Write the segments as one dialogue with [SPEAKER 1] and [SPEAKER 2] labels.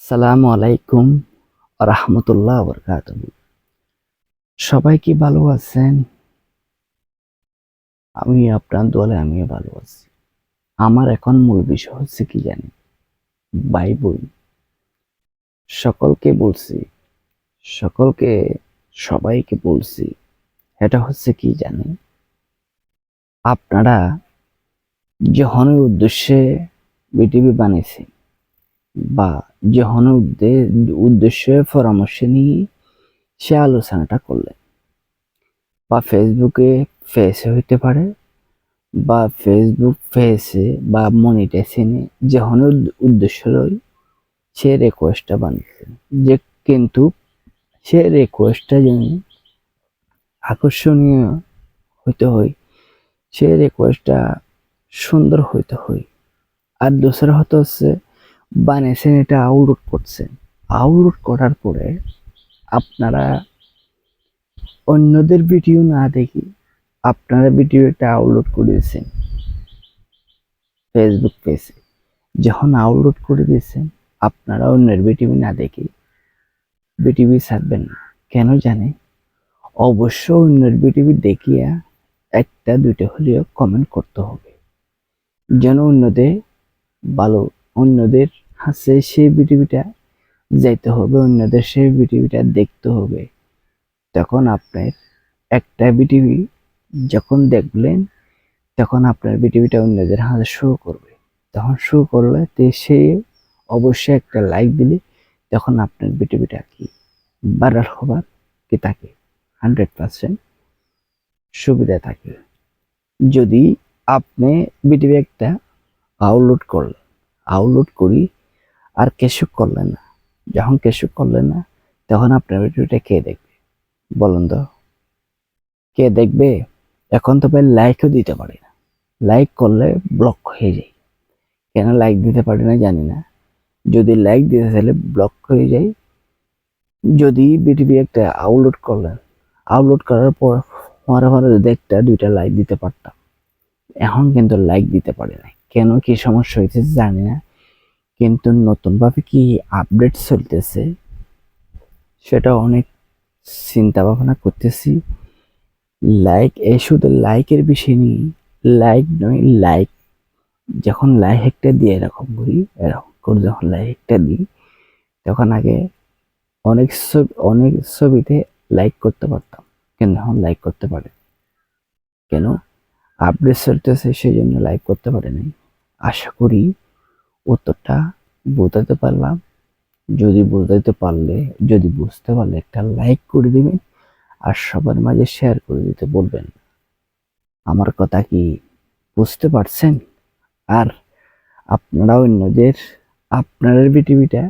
[SPEAKER 1] সালামু আলাইকুম রাহমাতুল্লাহ বারাকাতুহু। সবাই কি ভালো আছেন? আমি আপনার দোয়ালে আমিও ভালো আছি। আমার এখন মূল বিষয় হচ্ছে কি জানেন? বাইবেল। সকলকে বলছি, সকলকে সবাইকে বলছি। এটা হচ্ছে কি জানেন? আপনারা যখনের উদ্দেশ্যে বিটিভি বানিয়েছেন বা যখনের উদ্দেশ্যে পরামর্শ নিয়ে সে আলোচনাটা করলেন বা ফেসবুকে ফেসে হইতে পারে বা ফেসবুক পেজে বা মনিটাইজেশনে যখন উদ্দেশ্য রই সে রিকোয়েস্টটা বানিয়েছে যে কিন্তু সে রিকোয়েস্টটা যেন আকর্ষণীয় হইতে হয়, সে রিকোয়েস্টটা সুন্দর হইতে হয়। আর দোসরা হচ্ছে বানিয়েছেন এটা আপলোড করছেন, আপলোড করার পরে আপনারা অন্যদের ভিডিও না দেখি আপনারা ভিডিওটা আপলোড করেছেন ফেসবুক পেজে। যখন আপলোড করে দিয়েছেন আপনারা অন্যের বিটিভি না দেখে বিটিভি ছাড়বেন না। কেন জানে? অবশ্যই অন্যের বিটিভি দেখিয়া একটা দুইটা হলেও কমেন্ট করতে হবে, যেন অন্যদের ভালো, অন্যদের হাসে সেই বিটিভিটা যাইতে হবে, অন্যদের সেই বিটিভিটা দেখতে হবে। তখন আপনার একটা বিটিভি যখন দেখলেন তখন আপনার বিটিভিটা অন্যদের হাতে শো করবে। তখন শো করলে সে অবশ্যই একটা লাইক দিলে তখন আপনার বিটিভিটা কি ভাইরাল হবার কি থাকে 100% সুবিধা থাকে। যদি আপনি বিটিভি একটা আপলোড করলেন, আপলোড করি আর কিছু করলেন না, যখন কিছু করলেন না তখন আপনার ভিডিওটা কে দেখবে বলুন তো? কে দেখবে? এখন তো ভাই লাইকও দিতে পারি না, লাইক করলে ব্লক হয়ে যায়। কেন লাইক দিতে পারি না জানি না। যদি লাইক দিতে চাইলে ব্লক হয়ে যায়। যদি বিটিভি একটা আপলোড করলেন, আপলোড করার পর হরে যদি একটা দুইটা লাইক দিতে পারতাম, এখন কিন্তু লাইক দিতে পারি না। কেন কি সমস্যা হয়েছে জানি না, কিন্তু নতুন ভাবে কি আপডেট চলতেছে সেটা অনেক চিন্তা ভাবনা করতেছি। লাইক এই শুধু লাইকের বিষয় নেই, লাইক নয়, লাইক যখন লাইক একটা দিয়ে এরকম করি, এরকম করে যখন লাইক একটা দিই তখন আগে অনেক ছবিতে লাইক করতে পারতাম, কিন্তু এখন লাইক করতে পারে। কেন? আপডেট চলতেছে সেই জন্য লাইক করতে পারে নাই। আশা করি উত্তরটা বোঝাতে পারলাম। যদি বোঝাতে পারলে, যদি বুঝতে পারলে একটা লাইক করে দিবেন আর সবার মাঝে শেয়ার করে দিতে বলবেন। আমার কথা কি বুঝতে পারছেন? আর আপনারা অন্যদের আপনার বিটিভিটা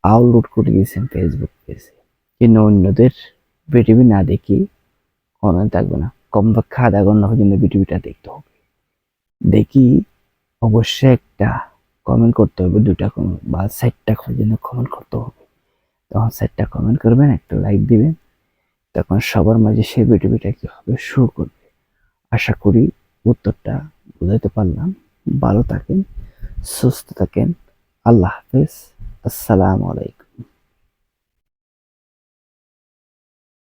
[SPEAKER 1] আপলোড করে দিয়েছেন ফেসবুক পেজে, কিন্তু অন্যদের বিটিভি না দেখি কোনো থাকবে না। কমপক্ষে আধা ঘন্টা পর্যন্ত বিটিভিটা দেখতে হবে। দেখি অবশ্যই একটা কমেন্ট করতে হবে, দুটা কমেন্ট বা 4টা পর্যন্ত কমেন্ট করতে হবে। তখন 4টা কমেন্ট করবেন, একটা লাইক দিবেন, তখন সবার মাঝে সেই ভিডিওটা কি হবে শো করবে। আশা করি উত্তরটা বুঝাতে পারলাম। ভালো থাকেন, সুস্থ থাকেন। আল্লাহ হাফেজ। আসসালামু আলাইকুম।